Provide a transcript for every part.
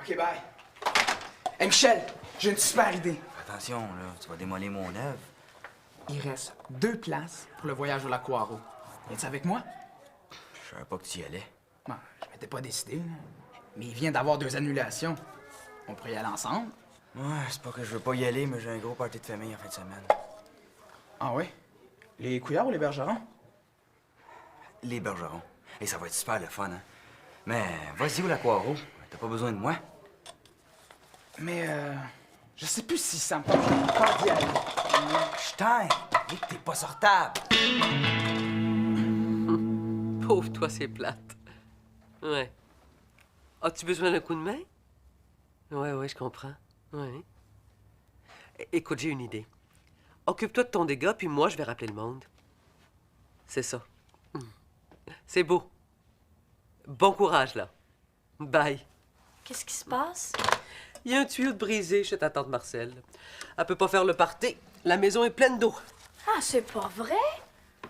OK, bye. Hey, Michel, j'ai une super idée. Attention, là, tu vas démolir mon œuvre. Il reste 2 places pour le voyage au lac Poirot. Viens-tu avec moi? Je savais pas que tu y allais. Bon, je m'étais pas décidé, là. Mais il vient d'avoir 2 annulations. On pourrait y aller ensemble. Ouais, c'est pas que je veux pas y aller, mais j'ai un gros party de famille en fin de semaine. Ah oui? Les Couillards ou les Bergerons? Les Bergerons. Et ça va être super le fun, hein? Mais vas-y au lac Poirot. T'as pas besoin de moi. Mais, je sais plus si ça me tente pas d'y aller. Putain! Dis que t'es pas sortable! Pauvre toi, c'est plate. Ouais. As-tu besoin d'un coup de main? Ouais, je comprends. Ouais. Écoute, j'ai une idée. Occupe-toi de ton dégât, puis moi, je vais rappeler le monde. C'est ça. C'est beau. Bon courage, là. Bye. Qu'est-ce qui se passe? Il y a un tuyau de brisé chez ta tante Marcel. Elle peut pas faire le party. La maison est pleine d'eau. Ah, c'est pas vrai?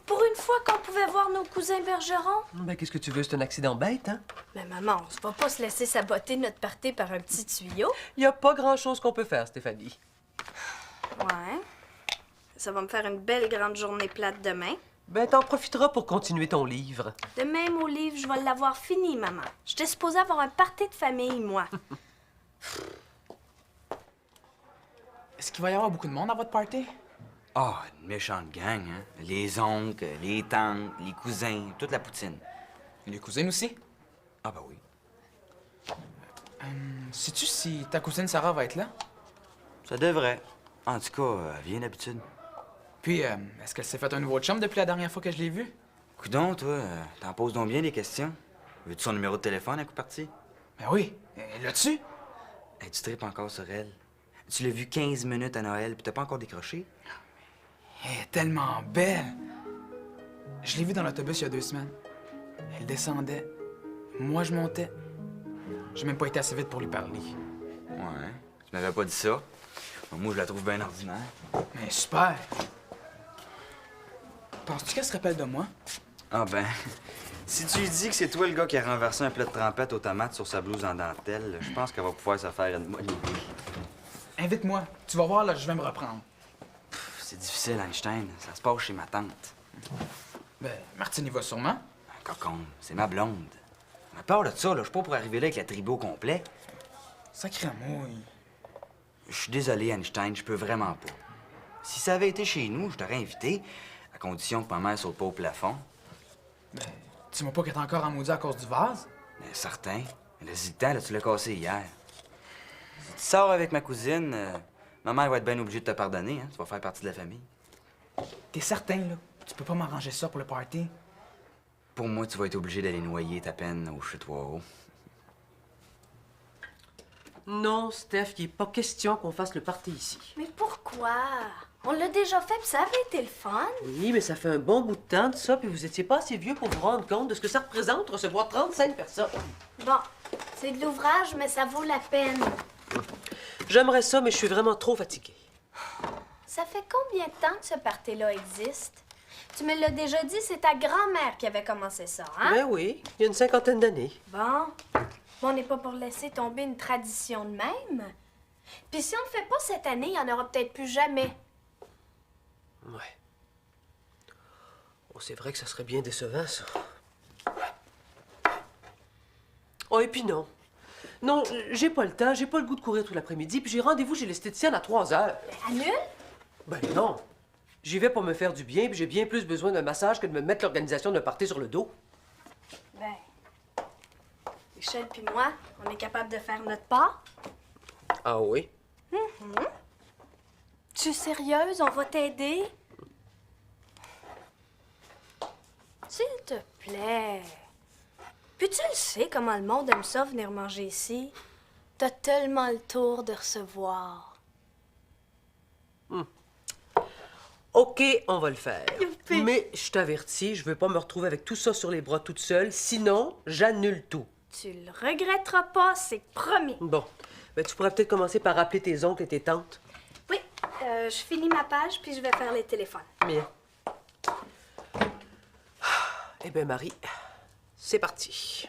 Pour une fois qu'on pouvait voir nos cousins Bergerons? Ben, qu'est-ce que tu veux? C'est un accident bête, hein? Mais maman, on se va pas se laisser saboter notre party par un petit tuyau. Il y a pas grand-chose qu'on peut faire, Stéphanie. Ouais. Ça va me faire une belle grande journée plate demain. Ben, t'en profiteras pour continuer ton livre. Demain, mon livre, je vais l'avoir fini, maman. J'étais supposée avoir un party de famille, moi. Est-ce qu'il va y avoir beaucoup de monde à votre party? Ah, une méchante gang, hein? Les oncles, les tantes, les cousins, toute la poutine. Les cousines aussi? Ah, ben oui. Sais-tu si ta cousine Sarah va être là? Ça devrait. En tout cas, elle vient d'habitude. Puis, est-ce qu'elle s'est fait un nouveau chum depuis la dernière fois que je l'ai vue? Coudon, toi, t'en poses donc bien des questions. Veux-tu son numéro de téléphone à coup parti? Ben oui. Là-dessus? Hey, tu tripes encore sur elle. Tu l'as vue 15 minutes à Noël, puis t'as pas encore décroché? Elle est tellement belle. Je l'ai vue dans l'autobus il y a 2 semaines. Elle descendait. Moi, je montais. J'ai même pas été assez vite pour lui parler. Ouais. Tu m'avais pas dit ça. Moi, je la trouve bien ordinaire. Mais super. Penses-tu qu'elle se rappelle de moi? Ah ben, si tu lui dis que c'est toi le gars qui a renversé un plat de trempette aux tomates sur sa blouse en dentelle, je pense qu'elle va pouvoir se faire une bonne idée. Invite-moi. Tu vas voir, là, je vais me reprendre. C'est difficile, Einstein. Ça se passe chez ma tante. Ben, Martine y va sûrement. Cocon, c'est ma blonde. Mais peur de ça, là, je suis pas pour arriver là avec la tribu au complet. Sacré mouille. Je suis désolé, Einstein, je peux vraiment pas. Si ça avait été chez nous, je t'aurais invité, à condition que ma mère saute pas au plafond. Ben, dis-moi pas qu'elle est encore en maudit à cause du vase. Mais certain. Laisse le temps, là, tu l'as cassé hier. Si tu sors avec ma cousine, ma mère va être bien obligée de te pardonner, hein. Tu vas faire partie de la famille. T'es certain, là? Tu peux pas m'arranger ça pour le party? Pour moi, tu vas être obligé d'aller noyer ta peine au chute-toi-haut. Non, Steph, il n'est pas question qu'on fasse le party ici. Mais pourquoi? On l'a déjà fait, puis ça avait été le fun. Oui, mais ça fait un bon bout de temps de ça, puis vous étiez pas assez vieux pour vous rendre compte de ce que ça représente recevoir 35 personnes. Bon, c'est de l'ouvrage, mais ça vaut la peine. J'aimerais ça, mais je suis vraiment trop fatiguée. Ça fait combien de temps que ce party-là existe? Tu me l'as déjà dit, c'est ta grand-mère qui avait commencé ça, hein? Ben oui, il y a une 50aine d'années. Bon, on n'est pas pour laisser tomber une tradition de même. Puis si on le fait pas cette année, il y en aura peut-être plus jamais. Ouais. Oh, c'est vrai que ça serait bien décevant, ça. Oh, et puis non. Non, j'ai pas le temps, j'ai pas le goût de courir tout l'après-midi, puis j'ai rendez-vous chez l'esthéticienne à 3 heures. Annule? Ben non. J'y vais pour me faire du bien, puis j'ai bien plus besoin d'un massage que de me mettre l'organisation d'un party sur le dos. Ben, Michel puis moi, on est capable de faire notre part. Ah oui? Tu es sérieuse? On va t'aider? S'il te plaît. Puis tu le sais comment le monde aime ça venir manger ici. T'as tellement le tour de recevoir. OK, on va le faire. Youpi. Mais je t'avertis, je veux pas me retrouver avec tout ça sur les bras toute seule, sinon j'annule tout. Tu le regretteras pas, c'est promis. Bon, ben tu pourrais peut-être commencer par appeler tes oncles et tes tantes. Oui, je finis ma page puis je vais faire les téléphones. Bien. Eh bien, Marie, c'est parti.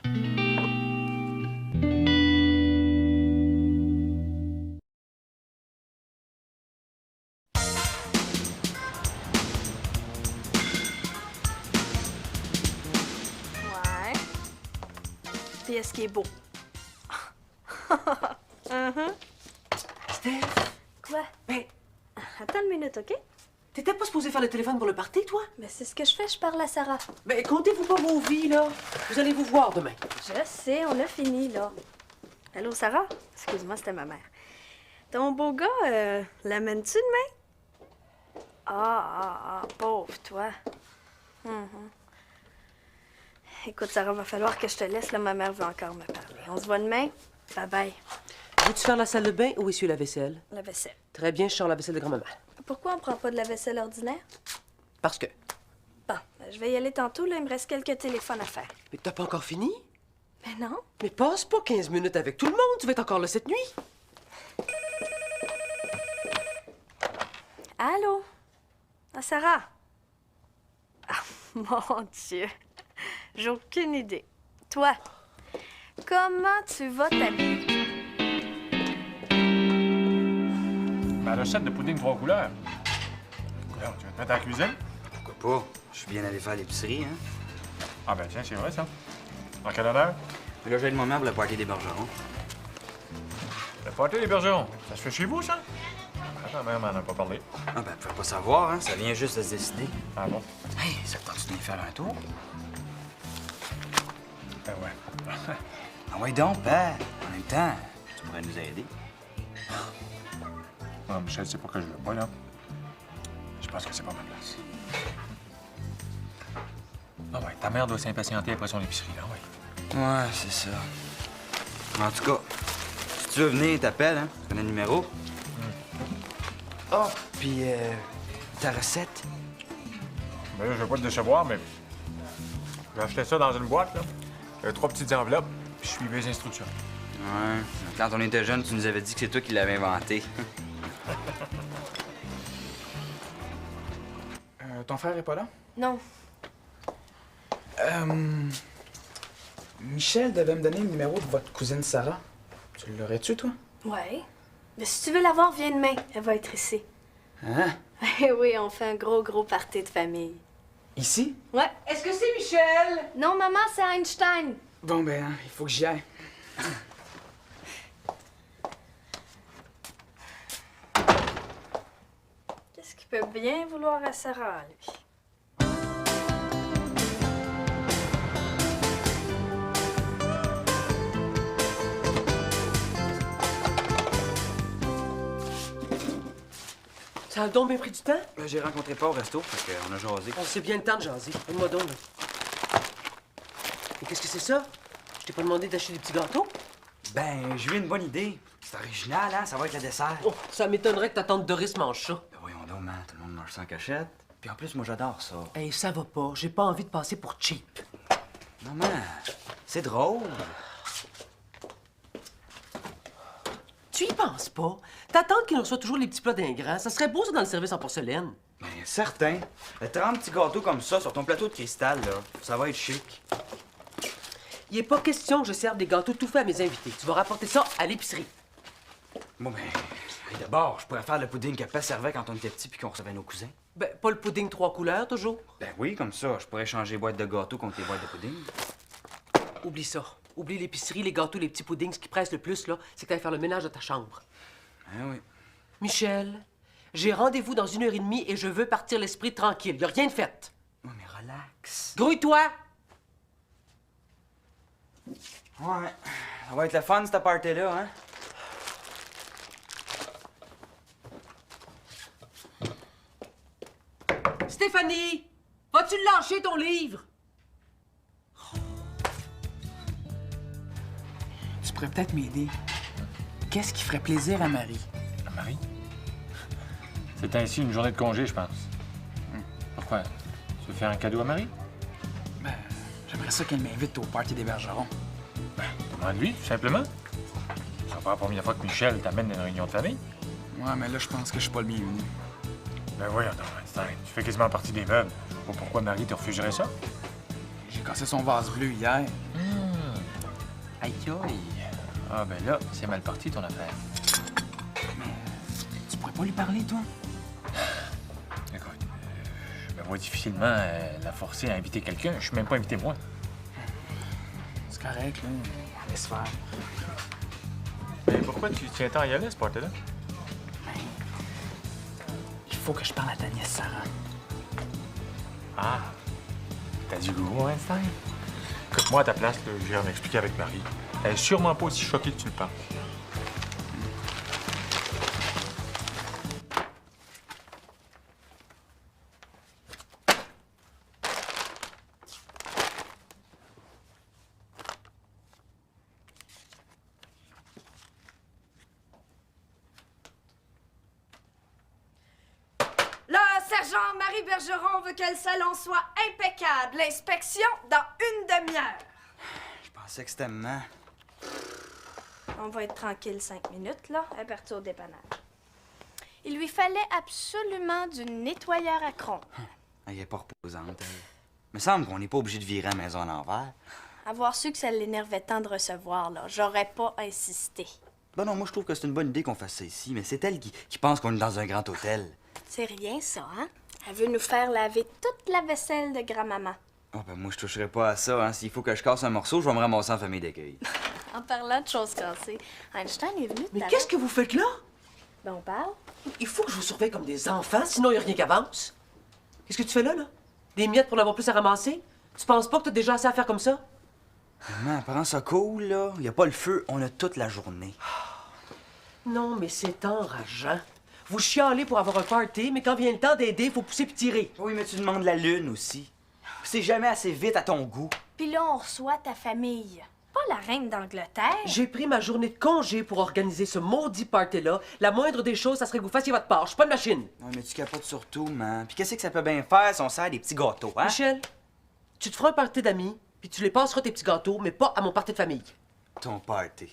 qu'est-ce qui est beau. Steph, Quoi? ben, Attends une minute, OK? t'étais pas supposé faire le téléphone pour le party, toi? Mais c'est ce que je fais, je parle à Sarah. Ben, comptez-vous pas vos vies, là. Vous allez vous voir demain. Je sais, on a fini, là. Allô, Sarah? Excuse-moi, c'était ma mère. Ton beau gars, l'amènes-tu demain? Pauvre toi. Écoute, Sarah, va falloir que je te laisse, là, ma mère veut encore me parler. On se voit demain? Bye-bye. Veux-tu faire la salle de bain ou essuyer la vaisselle? La vaisselle. Très bien, je sors la vaisselle de grand-maman. Pourquoi on prend pas de la vaisselle ordinaire? Parce que... Bon, je vais y aller tantôt, là, il me reste quelques téléphones à faire. Mais t'as pas encore fini? Mais non. Mais passe pas 15 minutes avec tout le monde, tu vas être encore là cette nuit. Allô? Ah, Sarah? Ah, mon Dieu. J'ai aucune idée. Toi, comment tu vas t'habiller? Ma recette de pudding 3 couleurs. Alors, tu vas te mettre à la cuisine? Pourquoi pas? Je suis bien allé faire l'épicerie, hein? Ah ben tiens, c'est vrai ça. En quelle heure? Puis là, j'ai le moment pour le party des bergerons. Le party des bergerons. Ça se fait chez vous, ça? Attends, même, on n'en a pas parlé. Ah ben, tu peux pas savoir, hein? Ça vient juste de se décider. Ah bon? Hey, ça te tente de faire un tour? Ben ouais. Ah ouais donc, père. En même temps, tu pourrais nous aider. Non, Michel, c'est pas que je veux pas, là. Je pense que c'est pas ma place. Ah ouais, ta mère doit s'impatienter après son épicerie, là, ouais. Ouais, c'est ça. En tout cas, si tu veux venir, t'appelles, hein? Tu connais le numéro? Ah, puis ta recette? Ben là, je veux pas te décevoir, mais j'ai acheté ça dans une boîte, là. Il y avait 3 petites enveloppes, puis je suivais les instructions. Ouais. Quand on était jeune, tu nous avais dit que c'est toi qui l'avais inventé. Ton frère est pas là? Non. Michel devait me donner le numéro de votre cousine Sarah. Tu l'aurais-tu, toi? Ouais. Mais si tu veux la voir, viens demain. Elle va être ici. Hein? Eh oui, on fait un gros party de famille. Ici? Ouais. Est-ce que c'est Michel? Non, maman, c'est Einstein. Bon, ben, il faut que j'y aille. Qu'est-ce qu'il peut bien vouloir à Sarah, lui? Ça a donc bien pris du temps? J'ai rencontré pas au resto, fait qu'on a jasé. On sait bien le temps de jaser. Donne-moi donc, là. Et qu'est-ce que c'est ça? Je t'ai pas demandé d'acheter des petits gâteaux? Ben, j'ai eu une bonne idée. C'est original, hein? Ça va avec le dessert. Oh, ça m'étonnerait que ta tante Doris mange ça. Ben voyons donc, man, tout le monde mange sans cachette. Puis en plus, moi, j'adore ça. Hey, ça va pas. J'ai pas envie de passer pour cheap. Maman, c'est drôle. Tu y penses pas? Ta tante qui nous reçoit toujours les petits plats d'ingrats, ça serait beau ça dans le service en porcelaine. Ben, certain. 30 petits gâteaux comme ça sur ton plateau de cristal, là, ça va être chic. Il est pas question que je serve des gâteaux tout faits à mes invités. Tu vas rapporter ça à l'épicerie. Bon, ben, d'abord, je pourrais faire le pudding que Papa servait quand on était petit puis qu'on recevait nos cousins. Ben, pas le pudding 3 couleurs, toujours. Ben oui, comme ça, je pourrais changer les boîtes de gâteaux contre les boîtes de pudding. Oublie ça. Oublie l'épicerie, les gâteaux, les petits puddings. Ce qui presse le plus, là, c'est que t'ailles faire le ménage de ta chambre. Ben oui. Michel, j'ai rendez-vous dans 1h30 et je veux partir l'esprit tranquille. Y a rien de fait. Ouais, mais relax. Grouille-toi! Ouais, ça va être le fun, cette party-là, hein? Stéphanie! Vas-tu lâcher ton livre? Tu pourrais peut-être m'aider. Qu'est-ce qui ferait plaisir à Marie? À Marie? C'est ainsi une journée de congé, je pense. Pourquoi? Tu veux faire un cadeau à Marie? Ben, j'aimerais ça qu'elle m'invite au party des bergerons. Demande-lui, tout simplement. Ça va pas la première fois que Michel t'amène à une réunion de famille. Ouais, mais là, je pense que je suis pas le bienvenu. Ben voyons donc, Einstein, tu fais quasiment partie des meubles. Je vois pas pourquoi Marie te refuserait ça. J'ai cassé son vase bleu hier. Aïe aïe. Ah ben là, c'est mal parti ton affaire. Tu pourrais pas lui parler, toi? Écoute, je me vois difficilement la forcer à inviter quelqu'un. Je suis même pas invité moi. C'est correct, là. laisse faire. Mais pourquoi tu tiens tant à y aller, ce party-là? Il faut que je parle à ta nièce Sarah. Ah, t'as du goût, Einstein? Écoute, moi, à ta place, là, j'irai m'expliquer avec Marie. Elle est sûrement pas aussi choquée que tu le penses. Là, sergent Marie Bergeron veut que le salon soit impeccable. L'inspection dans une demi-heure. Je pensais que c'était maman. On va être tranquille 5 minutes, là, à partir au dépannage. Il lui fallait absolument du nettoyeur à cron. Elle est pas reposante, elle. Me semble qu'on n'est pas obligé de virer la maison à l'envers. Avoir su que ça l'énervait tant de recevoir, là, j'aurais pas insisté. Ben non, moi, je trouve que c'est une bonne idée qu'on fasse ça ici, mais c'est elle qui pense qu'on est dans un grand hôtel. C'est rien, ça, hein? Elle veut nous faire laver toute la vaisselle de grand-maman. Ah, ben moi, je toucherai pas à ça, hein. S'il faut que je casse un morceau, je vais me ramasser en famille d'accueil. En parlant de choses cassées, Einstein est venu tout Mais à qu'est-ce que vous faites là? Ben, on parle. Il faut que je vous surveille comme des enfants, sinon il n'y a rien qui avance. Qu'est-ce que tu fais là? Des miettes pour n'avoir plus à ramasser? Tu penses pas que t'as déjà assez à faire comme ça? Maman, prends ça cool, là. Y a pas le feu, on a toute la journée. Non, mais c'est enrageant. Vous chialez pour avoir un party, mais quand vient le temps d'aider, il faut pousser puis tirer. Oui, mais tu demandes la lune aussi. C'est jamais assez vite à ton goût. Puis là, on reçoit ta famille. Pas la reine d'Angleterre. J'ai pris ma journée de congé pour organiser ce maudit party-là. La moindre des choses, ça serait que vous fassiez votre part. Je suis pas une machine. Non, mais tu capotes surtout, man. Puis qu'est-ce que ça peut bien faire si on sert des petits gâteaux, hein? Michel, tu te feras un party d'amis, puis tu les passeras tes petits gâteaux, mais pas à mon party de famille. Ton party.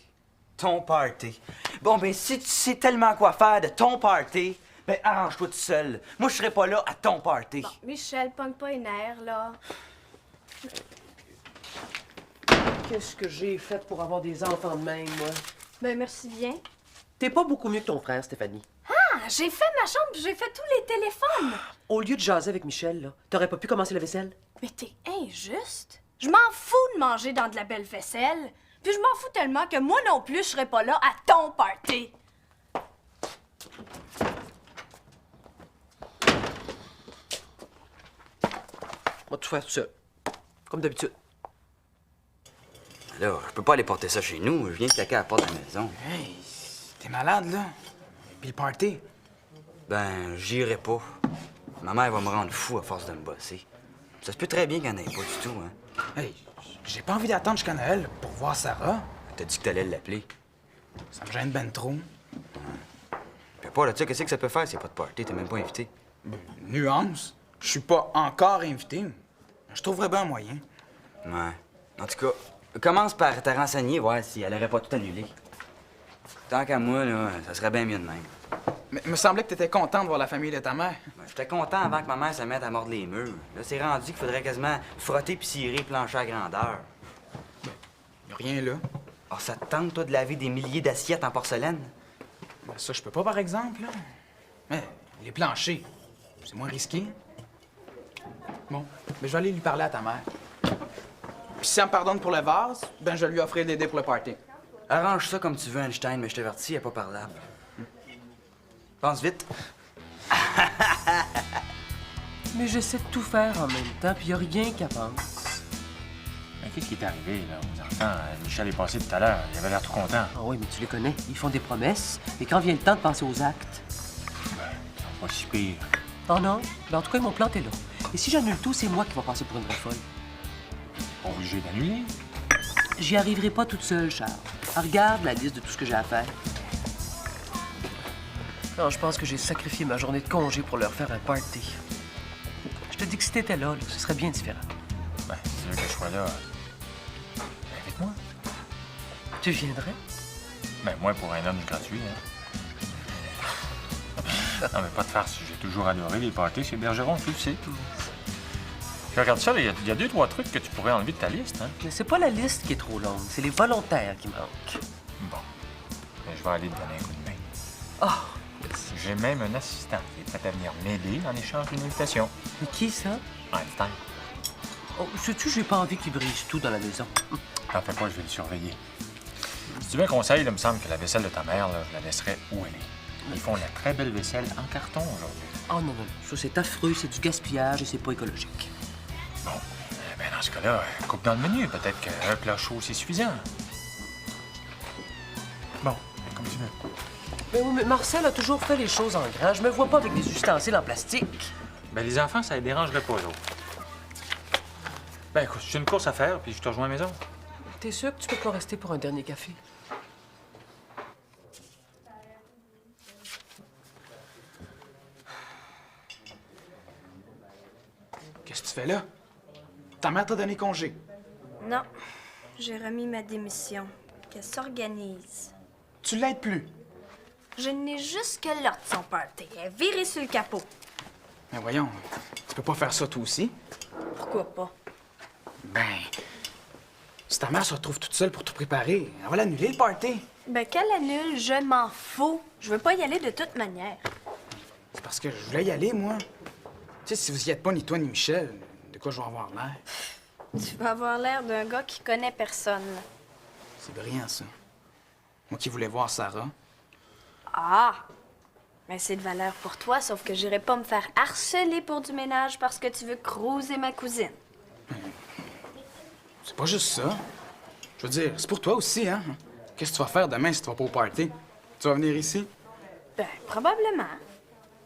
Ton party. Bon, ben, si tu sais tellement quoi faire de ton party, ben, arrange-toi tout seul. Moi, je serai pas là à ton party. Bon, Michel, pogne pas les nerfs, là. Qu'est-ce que j'ai fait pour avoir des enfants de même, moi? Ben, merci bien. T'es pas beaucoup mieux que ton frère, Stéphanie. Ah, j'ai fait ma chambre, j'ai fait tous les téléphones. Au lieu de jaser avec Michel, là, t'aurais pas pu commencer la vaisselle? Mais t'es injuste. Je m'en fous de manger dans de la belle vaisselle. Puis je m'en fous tellement que moi non plus, je serais pas là à ton party. On va tout faire tout seul. Comme d'habitude. Là, je peux pas aller porter ça chez nous. Je viens de claquer à la porte de la maison. Hey, t'es malade, là? Puis le party? Ben, j'irai pas. Ma mère va me rendre fou à force de me bosser. Ça se peut très bien qu'il n'y en ait pas du tout, hein. Hey, j'ai pas envie d'attendre jusqu'à Noël pour voir Sarah. T'as dit que t'allais l'appeler. Ça me gêne ben trop. Puis pas là, tu sais, qu'est-ce que ça peut faire s'il n'y a pas de party? T'es même pas invité. Nuance. Je suis pas encore invité. Je trouverais bien un moyen. Ouais. En tout cas, commence par te renseigner, voir si elle aurait pas tout annulé. Tant qu'à moi, là, ça serait bien mieux de même. Mais me semblait que t'étais content de voir la famille de ta mère. Ben, j'étais content avant que ma mère se mette à mordre les murs. Là, c'est rendu qu'il faudrait quasiment frotter puis cirer plancher à grandeur. Y a rien là. Oh, ça te tente, toi, de laver des milliers d'assiettes en porcelaine? Ben, ça, je peux pas, par exemple, là. Mais les planchers, c'est moins risqué. Bon, mais je vais aller lui parler à ta mère. Puis si elle me pardonne pour le vase, ben je lui offrirai d'aider pour le party. Arrange ça comme tu veux, Einstein, mais je t'avertis, elle est pas parlable. Pense vite. Mais j'essaie de tout faire en même temps, puis y a rien qui avance. Mais qu'est-ce qui est arrivé, là, aux enfants? Michel est passé tout à l'heure. Il avait l'air tout content. Ah oui, mais tu les connais. Ils font des promesses, mais quand vient le temps de passer aux actes... Ben, ils sont pas si pires. Oh non? Ben, en tout cas, ils m'ont planté là. Et si j'annule tout, c'est moi qui vais passer pour une vraie folle. Pas obligé d'annuler. J'y arriverai pas toute seule, Charles. Ah, regarde la liste de tout ce que j'ai à faire. Non, je pense que j'ai sacrifié ma journée de congé pour leur faire un party. Je te dis que si t'étais là, ce serait bien différent. Ben, si tu veux que je sois là, invite-moi. Tu viendrais? Ben, moi, pour un homme gratuit, hein. Non, mais pas de farce. J'ai toujours adoré les parties chez Bergeron, tu le sais. Je regarde ça, il y a 2-3 trucs que tu pourrais enlever de ta liste, hein. Mais c'est pas la liste qui est trop longue, c'est les volontaires qui manquent. Bon. Ben, je vais aller te donner un coup de main. Oh, J'ai même un assistant qui est prêt à venir m'aider en échange d'une invitation. mais qui ça? Einstein. Oh, sais-tu, j'ai pas envie qu'ils brisent tout dans la maison. T'en fais pas, je vais le surveiller. Si tu veux un conseil, il me semble que la vaisselle de ta mère, là, je la laisserais où elle est. Ils font la très belle vaisselle en carton aujourd'hui. Oh non, non, ça c'est affreux, c'est du gaspillage et c'est pas écologique. Bon, ben dans ce cas-là, coupe dans le menu. Peut-être qu'un plat chaud, c'est suffisant. Bon, comme tu veux. Mais oui, mais Marcel a toujours fait les choses en grand. Je me vois pas avec des ustensiles en plastique. Ben les enfants, ça les dérangerait pas, l'autre. Ben écoute, j'ai une course à faire, puis je te rejoins à la maison. T'es sûr que tu peux pas rester pour un dernier café? Qu'est-ce que tu fais là? Ta mère t'a donné congé. Non, j'ai remis ma démission. Qu'elle s'organise. Tu l'aides plus. Je n'ai juste que là de son party. Elle est virée sur le capot. Mais voyons, tu peux pas faire ça toi aussi? Pourquoi pas? Ben, si ta mère se retrouve toute seule pour tout préparer, elle va l'annuler le party. Ben, qu'elle annule, je m'en fous. Je veux pas y aller de toute manière. C'est parce que je voulais y aller, moi. Tu sais, si vous y êtes pas, ni toi ni Michel, de quoi je vais avoir l'air? Tu vas avoir l'air d'un gars qui connaît personne, là. C'est brillant, ça. Moi qui voulais voir Sarah. Ah! Mais c'est de valeur pour toi, sauf que j'irai pas me faire harceler pour du ménage parce que tu veux cruiser ma cousine. C'est pas juste ça. Je veux dire, c'est pour toi aussi, hein? Qu'est-ce que tu vas faire demain si tu vas pas au party? Tu vas venir ici? Ben, probablement.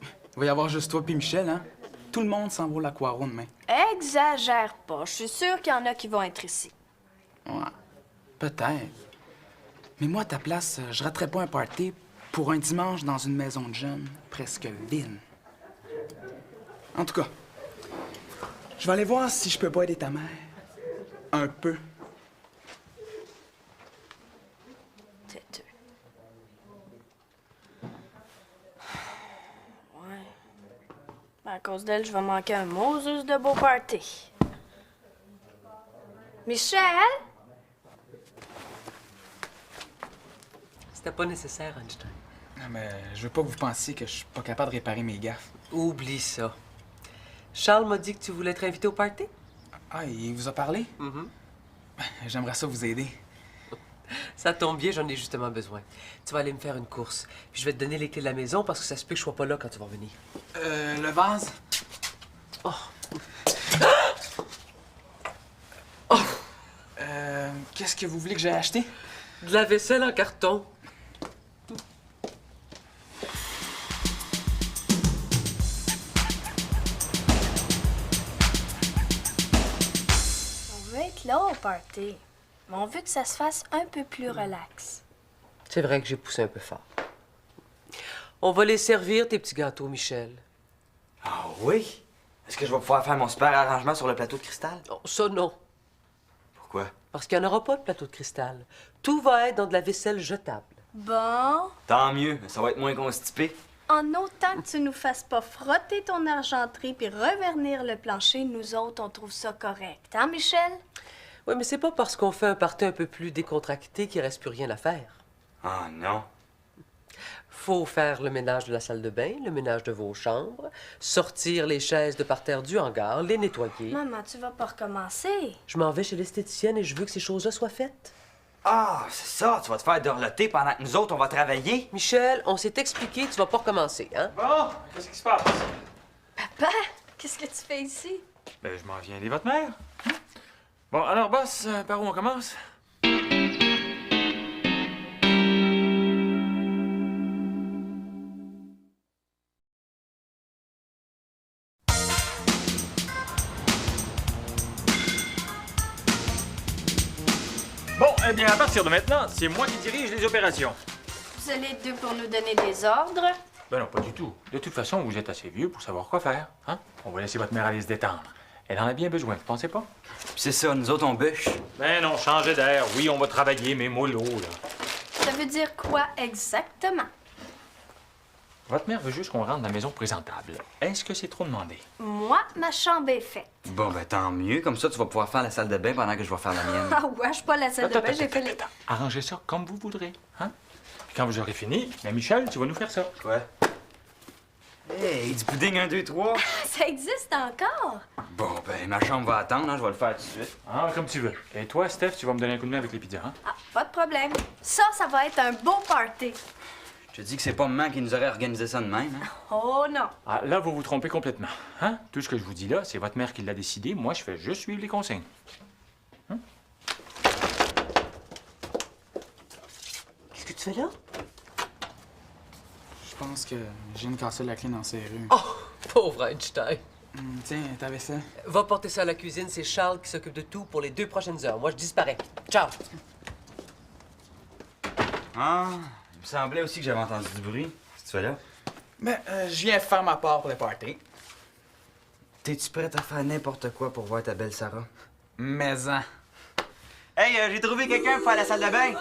Il va y avoir juste toi puis Michel, hein? Tout le monde s'en va au Lac-Poireau demain. Exagère pas. Je suis sûre qu'il y en a qui vont être ici. Ouais, peut-être. Mais moi, à ta place, je raterais pas un party pour un dimanche dans une maison de jeunes presque vide. En tout cas, je vais aller voir si je peux pas aider ta mère. Un peu. Têteux. Ouais. Ben, à cause d'elle, je vais manquer un Moses de beau party. Michel? C'était pas nécessaire, Einstein. Non, mais je veux pas que vous pensiez que je suis pas capable de réparer mes gaffes. Oublie ça. Charles m'a dit que tu voulais être invité au party. Ah, il vous a parlé? Mhm. J'aimerais ça vous aider. Ça tombe bien, j'en ai justement besoin. Tu vas aller me faire une course. Puis je vais te donner les clés de la maison parce que ça se peut que je sois pas là quand tu vas revenir. Le vase? Oh. Qu'est-ce que vous voulez que j'aille acheter? De la vaisselle en carton. On veut être là au party. Mais on veut que ça se fasse un peu plus relax. C'est vrai que j'ai poussé un peu fort. On va les servir, tes petits gâteaux, Michel. Ah oui? Est-ce que je vais pouvoir faire mon super arrangement sur le plateau de cristal? Oh, ça, non. Pourquoi? Parce qu'il n'y en aura pas de plateau de cristal. Tout va être dans de la vaisselle jetable. Bon, Tant mieux, ça va être moins constipé. en autant que tu nous fasses pas frotter ton argenterie puis revernir le plancher, nous autres, on trouve ça correct. Hein, Michel? Oui, mais c'est pas parce qu'on fait un party un peu plus décontracté qu'il reste plus rien à faire. Ah non. Faut faire le ménage de la salle de bain, le ménage de vos chambres, sortir les chaises de parterre du hangar, les nettoyer. Maman, tu vas pas recommencer. Je m'en vais chez l'esthéticienne et je veux que ces choses-là soient faites. Ah, c'est ça, tu vas te faire dorloter pendant que nous autres, on va travailler. Michel, on s'est expliqué, tu vas pas recommencer, hein? Bon, qu'est-ce qui se passe? Papa, qu'est-ce que tu fais ici? Ben, je m'en viens aider votre mère. Bon, alors, boss, par où on commence? Bon, eh bien, à partir de maintenant, c'est moi qui dirige les opérations. Vous allez être deux pour nous donner des ordres. Ben non, pas du tout. De toute façon, vous êtes assez vieux pour savoir quoi faire, hein? On va laisser votre mère aller se détendre. Elle en a bien besoin, vous pensez pas? Puis c'est ça, nous autres, on bûche. Ben non, changez d'air. Oui, on va travailler, mais mollo, là. Ça veut dire quoi exactement? Votre mère veut juste qu'on rende la maison présentable. Est-ce que c'est trop demandé? Moi, ma chambre est faite. Bon, ben tant mieux, comme ça, tu vas pouvoir faire la salle de bain pendant que je vais faire la mienne. Ah ouais, je suis pas la salle de bain, j'ai fait les... Arrangez ça comme vous voudrez, hein? Puis quand vous aurez fini, ben Michel, tu vas nous faire ça. Ouais. Hey, du pudding 1, 2, 3. Ça existe encore? Bon, ben, ma chambre va attendre, hein, je vais le faire tout de suite. Ah, comme tu veux. Et toi, Steph, tu vas me donner un coup de main avec les pizzas, hein? Ah, pas de problème. Ça va être un beau party. Je te dis que c'est pas maman qui nous aurait organisé ça de même, hein? Oh non. Ah, là, vous vous trompez complètement. Hein? Tout ce que je vous dis là, c'est votre mère qui l'a décidé. Moi, je fais juste suivre les consignes. Qu'est-ce que tu fais là? Je pense que je viens de casser la clé dans ses rues. Oh, pauvre Einstein. Tiens, t'avais ça. Va porter ça à la cuisine, c'est Charles qui s'occupe de tout pour les 2 prochaines heures. Moi, je disparais. Ciao. Ah, il me semblait aussi que j'avais entendu du bruit. Qu'est-ce que tu fais là? Ben, je viens faire ma part pour le party. T'es-tu prête à faire n'importe quoi pour voir ta belle Sarah? Mais-en. Hey, j'ai trouvé quelqu'un pour faire la salle de bain.